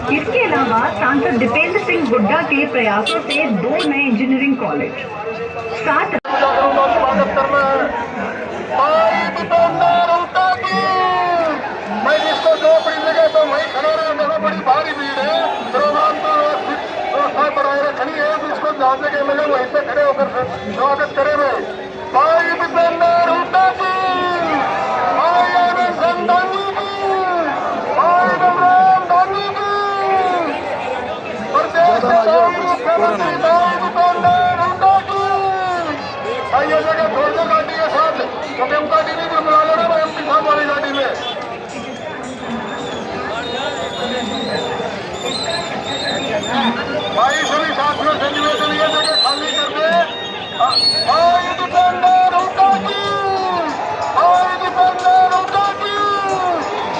इसके अलावा सांसद दीपेंद्र सिंह हुड्डा के प्रयासों से 2 नए इंजीनियरिंग कॉलेज, 7 स्वागत करना है मैं जिसको जो बड़ी लगे तो वही खड़ा रहा। मेरा बड़ी भारी भीड़ है, व्यवस्था बनाए रखनी है। जिसको जहाँ जगह मिले वहीं पे खड़े होकर स्वागत करे भाई दीपेंद्र हुड्डा की, भाई अरविंद गांधी की, भाई बलराम गांधी की, प्रदेश के मुख्यमंत्री भाई दीपेंद्र हुड्डा की। ये जगह छोड़ दो गाड़ी के साथ, क्योंकि हम गाड़ी नहीं भी बुला लेना भाई एमपी साहब वाली गाड़ी में। भाई सभी साथियों से निवेदन ये जगह खाली कर दे। भाई दीपेंद्र हुड्डा की, भाई दीपेंद्र हुड्डा की,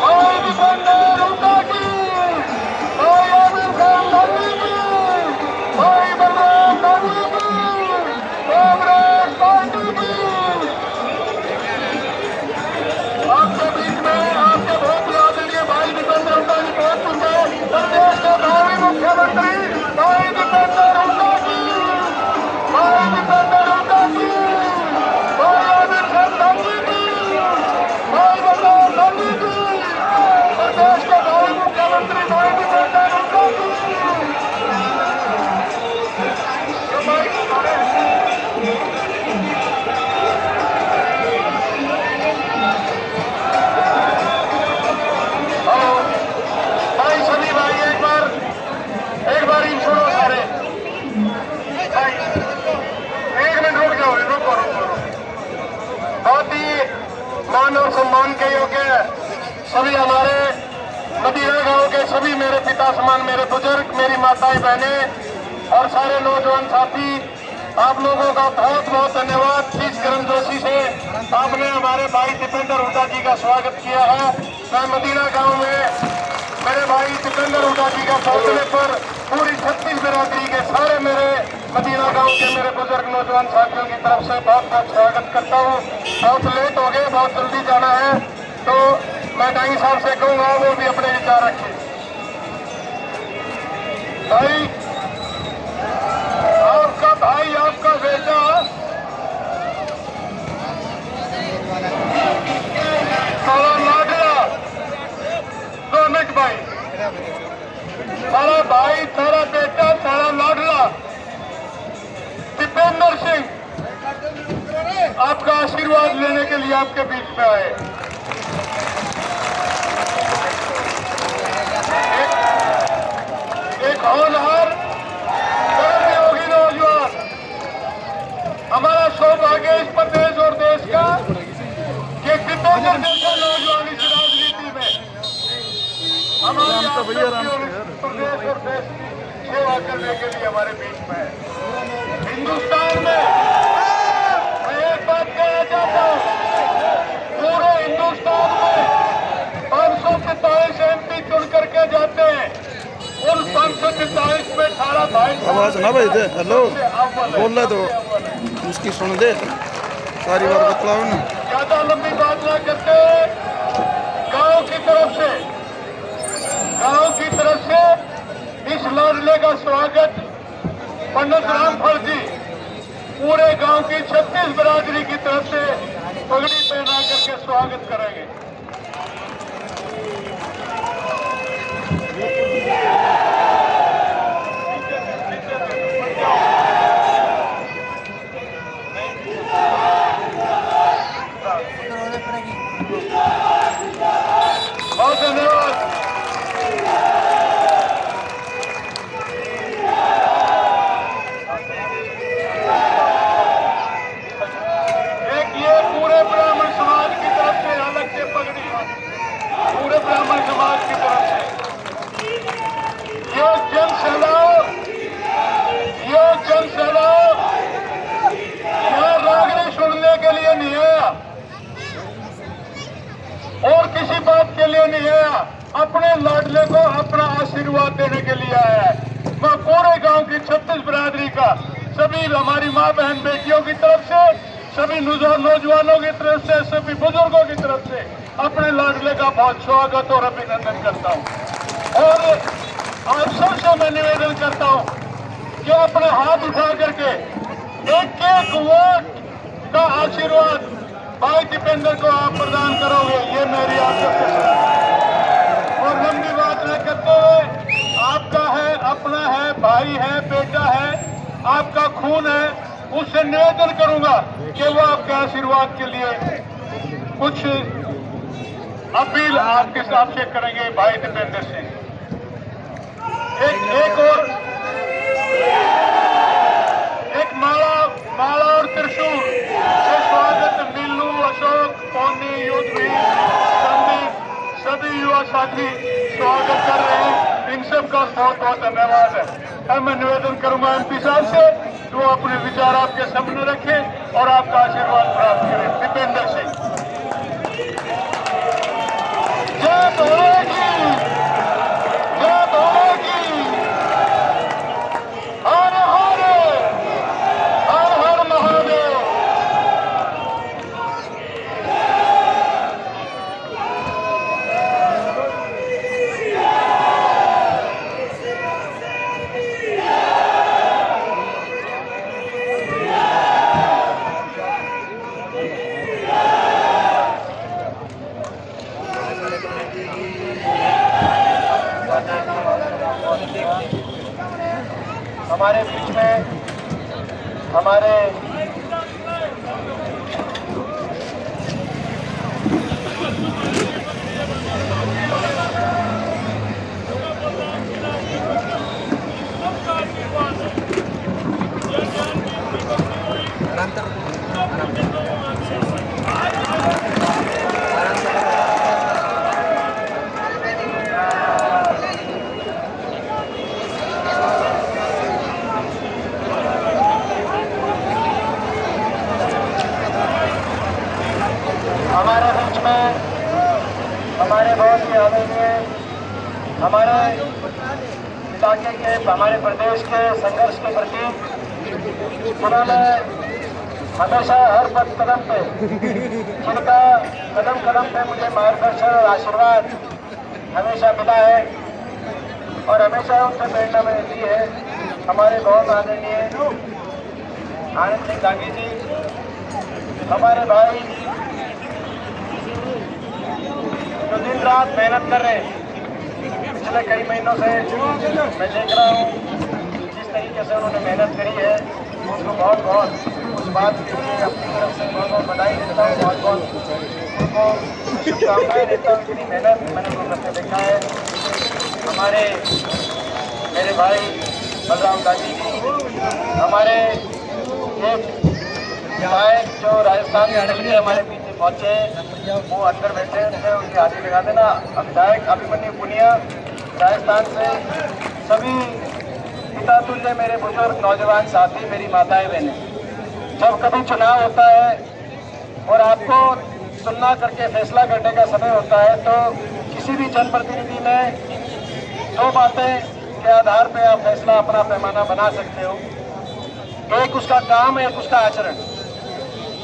भाई दीपेंद्र हुड्डा की, भाई अरविंद गांधी की, भाई बलराम गांधी की, कांग्रेस पार्टी की। आपके बीच में आपके बहुत आदरणीय भाई दीपेंद्र हुड्डा जी पहुंच चुके हैं। प्रदेश के भावी मुख्यमंत्री भाई दीपेंद्र हुड्डा की, भाई दीपेंद्र हुड्डा की, भाई अरविंद गांधी की, भाई बलराम गांधी की, प्रदेश के भावी मुख्यमंत्री भाई दीपेंद्र हुड्डा की। भाई सभी भाई एक बार ही छोड़ो सारे भाई, 1 मिनट रुक जाओ, रुको। बहुत ही मान और सम्मान के योग्य सभी हमारे मदीना गांव के सभी मेरे पिता समान मेरे बुजुर्ग, मेरी माताएं बहनें और सारे नौजवान साथी, आप लोगों का बहुत बहुत धन्यवाद। जिस गर्मजोशी से आपने हमारे भाई दीपेंद्र हुड्डा जी का स्वागत किया है। मैं मदीना गांव में मेरे भाई दीपेंद्र हुड्डा जी का पहुंचने पर पूरी 36 बिरादरी के सारे मेरे मदीना गांव के मेरे बुजुर्ग नौजवान साथियों की तरफ से बहुत बहुत स्वागत करता हूं। बहुत लेट हो गए, बहुत जल्दी जाना है, तो मैं डाई साहब से कहूंगा वो भी अपने विचार रखें। भाई आपका बेटा सारा लाडला 2 मिनट भाई, सारा भाई सारा बेटा सारा लाडला दीपेंद्र सिंह आपका आशीर्वाद लेने के लिए आपके बीच में आए। एक होनहार कर्मयोगी नौजवान, हमारा सौभाग्य इस प्रदेश और देश का कि दीपेंद्र जैसा नौजवान इस राजनीति में हमारे प्रदेश और देश की सेवा करने के लिए हमारे बीच में है। हिंदुस्तान में मैं एक बात कहना चाहता हूँ, पूरे हिंदुस्तान में 543 MP चुन करके जाते हैं। उन 543 में 18 भाई आवाज ना भाई दे, हेलो बोल रहे तो उसकी सुन दे, सारी बात बतलाओ ना। ज्यादा लंबी बात ना करते, गांव की तरफ से इस लाडले का स्वागत पंडित रामफल जी पूरे गांव की 36 बिरादरी की तरफ से पगड़ी पहना करके स्वागत करेंगे। बहुत धन्यवाद। एक ये पूरे ब्राह्मण समाज की तरफ से अलग से पगड़ी, पूरे ब्राह्मण समाज की तरफ से ये जन सैलाब यहाँ रागनी सुनने के लिए नहीं आया और किसी बात के लिए नहीं आया, अपने लाडले को अपना आशीर्वाद देने के लिए आया है। मैं पूरे गांव की 36 बिरादरी का सभी हमारी माँ बहन बेटियों की तरफ से, सभी नौजवानों की तरफ से, सभी बुजुर्गों की तरफ से अपने लाडले का बहुत स्वागत और अभिनंदन करता हूँ। और आप सबसे मैं निवेदन करता हूं कि अपने हाथ उठा करके एक एक वोट का आशीर्वाद भाई दीपेंद्र को आप प्रदान करोगे, ये मेरी आप सबसे सलाह है। और लंबी बात न करते हुए, आपका है, अपना है, भाई है, बेटा है, आपका खून है, उससे निवेदन करूंगा कि वो आपके आशीर्वाद के लिए कुछ अपील आपके साथ से करेंगे भाई दीपेंद्र सिंह। एक और एक माला और त्रिशूल से स्वागत नीलू, अशोक, पौनी, युद्धवीर, संदीप, सभी युवा साथी स्वागत कर रहे हैं। इन सब का बहुत बहुत धन्यवाद है। मैं निवेदन करूंगा एमपी साहब से कि वो अपने विचार आपके सामने रखें और आपका आशीर्वाद प्राप्त करें। दीपेंद्र सिंह जय भोले की, जय भोले की, हर हर हर हर महादेव। हमारे बीच में हमारे हमारे बहुत ही आदरणीय हमारे इलाके के, हमारे प्रदेश के संघर्ष के प्रति उन्होंने हमेशा हर पद कदम पे, जिनका कदम कदम पे मुझे मार्गदर्शन और आशीर्वाद हमेशा मिला है और हमेशा उनसे प्रेरणा मिलती है। हमारे बहुत आदरणीय आनंद सिंह दांगी जी, हमारे भाई जो दिन रात मेहनत कर रहे हैं। पिछले कई महीनों से मैं देख रहा हूँ जिस तरीके से उन्होंने मेहनत करी है, उनको बहुत बहुत उस बात के लिए अपनी तरफ से बहुत बहुत बधाई देता हूँ, बहुत बहुत उनको शुभकामनाएं देता हूँ। इतनी मेहनत मैंने उनको करके देखा है। हमारे मेरे भाई बलराम दांगी जी, हमारे एक विधायक जो राजस्थान के हमारे पीछे पहुंचे, वो अंदर बैठे थे, उनके हाथी लगा देना। विधायक अभिमन्यु पुनिया राजस्थान से, सभी पिता तुल्य मेरे बुजुर्ग नौजवान साथी, मेरी माताएं बहनें, जब कभी चुनाव होता है और आपको तुलना करके फैसला करने का समय होता है, तो किसी भी जनप्रतिनिधि में दो बातें के आधार पर आप फैसला अपना पैमाना बना सकते हो। एक उसका काम, एक उसका आचरण।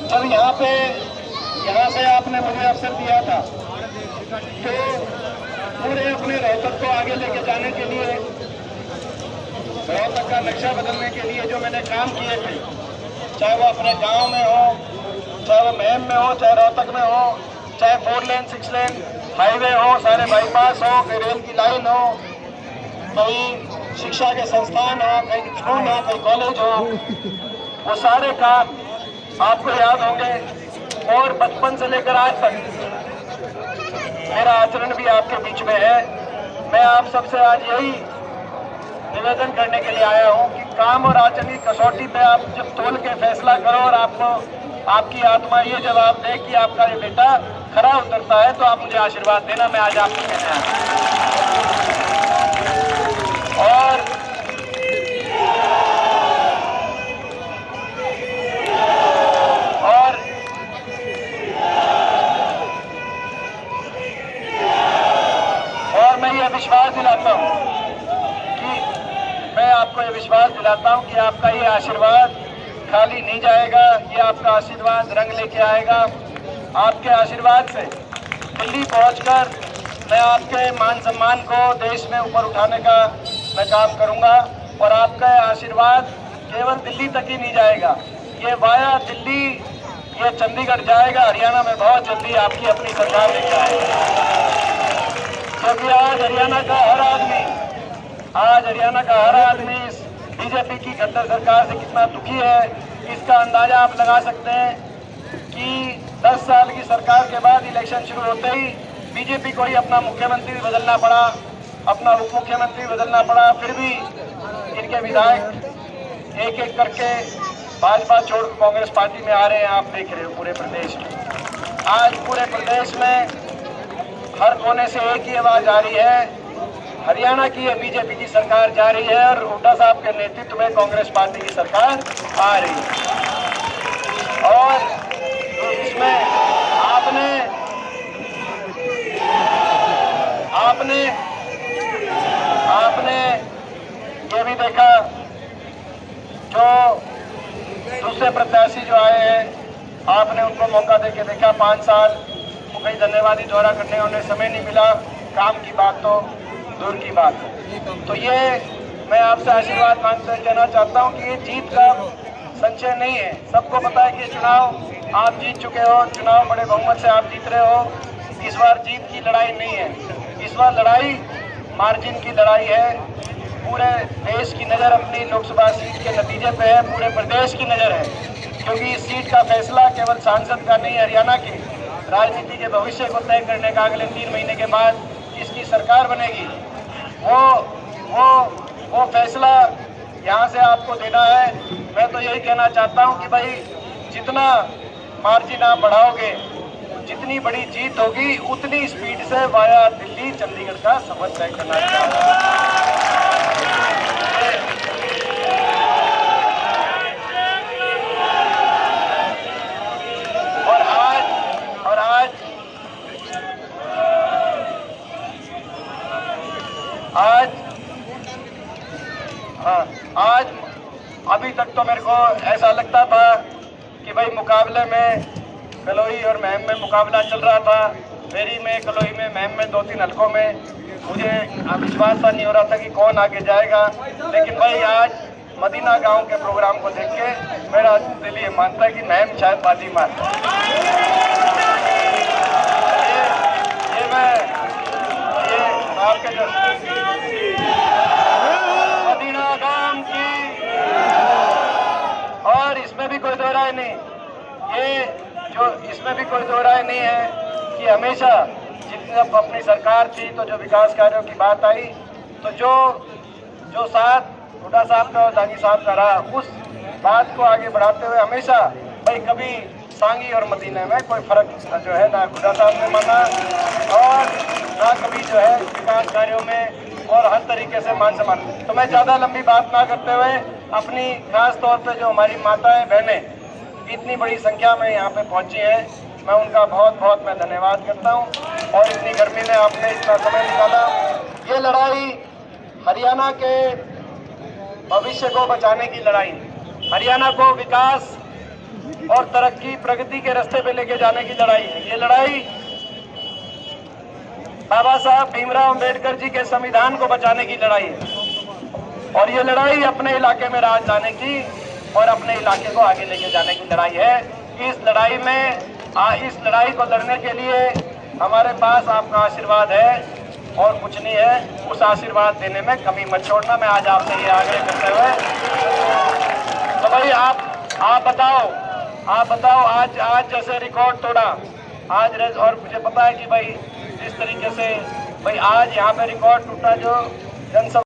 जब यहाँ से आपने मुझे अवसर दिया था तो पूरे अपने रोहतक को आगे लेके जाने के लिए, रोहतक का नक्शा बदलने के लिए जो मैंने काम किए थे, चाहे वो अपने गांव में हो, चाहे वो महम में हो, चाहे रोहतक में हो, चाहे 4 लेन 6 लेन हाईवे हो, सारे बाईपास हो, कहीं रेल की लाइन हो, कहीं शिक्षा के संस्थान हो, कहीं स्कूल हो, कहीं कॉलेज हो, वो सारे काम आपको याद होंगे। और बचपन से लेकर आज तक मेरा आचरण भी आपके बीच में है। मैं आप सबसे आज यही निवेदन करने के लिए आया हूं कि काम और आचरण की कसौटी पे आप जब तोल के फैसला करो और आपको आपकी आत्मा ये जवाब दे कि आपका ये बेटा खरा उतरता है, तो आप मुझे आशीर्वाद देना। मैं आज आपको कहने आया और मैं ये विश्वास दिलाता हूँ कि विश्वास दिलाता हूँ कि आपका ये आशीर्वाद खाली नहीं जाएगा। ये आपका आशीर्वाद रंग लेके आएगा। आपके आशीर्वाद से दिल्ली पहुंचकर मैं आपके मान सम्मान को देश में ऊपर उठाने का मैं काम करूंगा और आपका आशीर्वाद केवल दिल्ली तक ही नहीं जाएगा, ये वाया दिल्ली, ये चंडीगढ़ जाएगा, हरियाणा में बहुत जल्दी आपकी अपनी सरकार लेकर आएगी। क्योंकि आज हरियाणा का हर आदमी इस बीजेपी की गद्दार सरकार से कितना दुखी है, इसका अंदाजा आप लगा सकते हैं कि 10 साल की सरकार के बाद इलेक्शन शुरू होते ही बीजेपी को ही अपना मुख्यमंत्री बदलना पड़ा, अपना उप मुख्यमंत्री बदलना पड़ा, फिर भी इनके विधायक एक एक करके भाजपा छोड़ कांग्रेस पार्टी में आ रहे हैं। आप देख रहे हो पूरे प्रदेश में, आज पूरे प्रदेश में हर कोने से एक ही आवाज आ रही है, हरियाणा की ये बीजेपी की सरकार जा रही है और हुड्डा साहब के नेतृत्व में कांग्रेस पार्टी की सरकार आ रही है। और तो इसमें आपने ये भी देखा, जो दूसरे प्रत्याशी जो आए हैं आपने उनको मौका देके देखा, 5 साल वो कहीं धन्यवादी दौरा करने उन्हें समय नहीं मिला, काम की बात तो दूर की बात है। तो ये मैं आपसे आशीर्वाद मांगते कहना चाहता हूँ कि ये जीत का संशय नहीं है, सबको पता है कि चुनाव आप जीत चुके हो, चुनाव बड़े बहुमत से आप जीत रहे हो। इस बार जीत की लड़ाई नहीं है, इस बार लड़ाई मार्जिन की लड़ाई है। पूरे देश की नज़र अपनी लोकसभा सीट के नतीजे पे है, पूरे प्रदेश की नज़र है, क्योंकि इस सीट का फैसला केवल सांसद का नहीं, हरियाणा की राजनीति के भविष्य को तय करने का अगले 3 महीने के बाद इसकी सरकार बनेगी, वो फैसला यहाँ से आपको देना है। मैं तो यही कहना चाहता हूँ कि भाई जितना मार्जिन आप बढ़ाओगे, जितनी बड़ी जीत होगी, उतनी स्पीड से वाया दिल्ली चंडीगढ़ का सफर तय करना चाहिए। आज अभी तक तो मेरे को ऐसा लगता था कि भाई मुकाबले में कलोई और महम में मुकाबला चल रहा था, मेरी में, कलोई में, महम में, 2-3 हलकों में मुझे विश्वास सा नहीं हो रहा था कि कौन आगे जाएगा। लेकिन भाई आज मदीना गांव के प्रोग्राम को देख के मेरा दिल ये मानता है कि महम शायद बाजी मारता है। ये आपके जो मदीना गांव की, और इसमें भी कोई दो राय नहीं, इसमें भी कोई दो राय नहीं है कि हमेशा जितनी अपनी सरकार थी तो जो विकास कार्यों की बात आई तो जो साथ हुड्डा साहब का और दागी साहब का रहा, उस बात को आगे बढ़ाते हुए हमेशा भाई कभी सांगी और मदीना में कोई फर्क जो है ना हुड्डा साहब ने माना और ना कभी जो है विकास कार्यों में, और हर तरीके से मान सम्मान। तो मैं ज़्यादा लंबी बात ना करते हुए अपनी खास तौर पे जो हमारी माताएं बहनें इतनी बड़ी संख्या में यहाँ पे पहुँची हैं, मैं उनका बहुत बहुत मैं धन्यवाद करता हूँ। और इतनी गर्मी में आपने इतना समय निकाला। ये लड़ाई हरियाणा के भविष्य को बचाने की लड़ाई, हरियाणा को विकास और तरक्की प्रगति के रास्ते पे लेके जाने की लड़ाई है। ये लड़ाई बाबा साहब भीमराव अंबेडकर जी के संविधान को बचाने की लड़ाई है, और ये लड़ाई अपने इलाके में राज लाने की और अपने इलाके को आगे लेके जाने की लड़ाई है। इस लड़ाई में इस लड़ाई को लड़ने के लिए हमारे पास आपका आशीर्वाद है और कुछ नहीं है, उस आशीर्वाद देने में कमी मत छोड़ना। मैं आज आपसे ये आग्रह करते हुए, तो भाई आप बताओ आज जैसे रिकॉर्ड तोड़ा आज, और मुझे पता है कि भाई जिस तरीके से भाई आज यहाँ पे रिकॉर्ड टूटा, जो जनसभा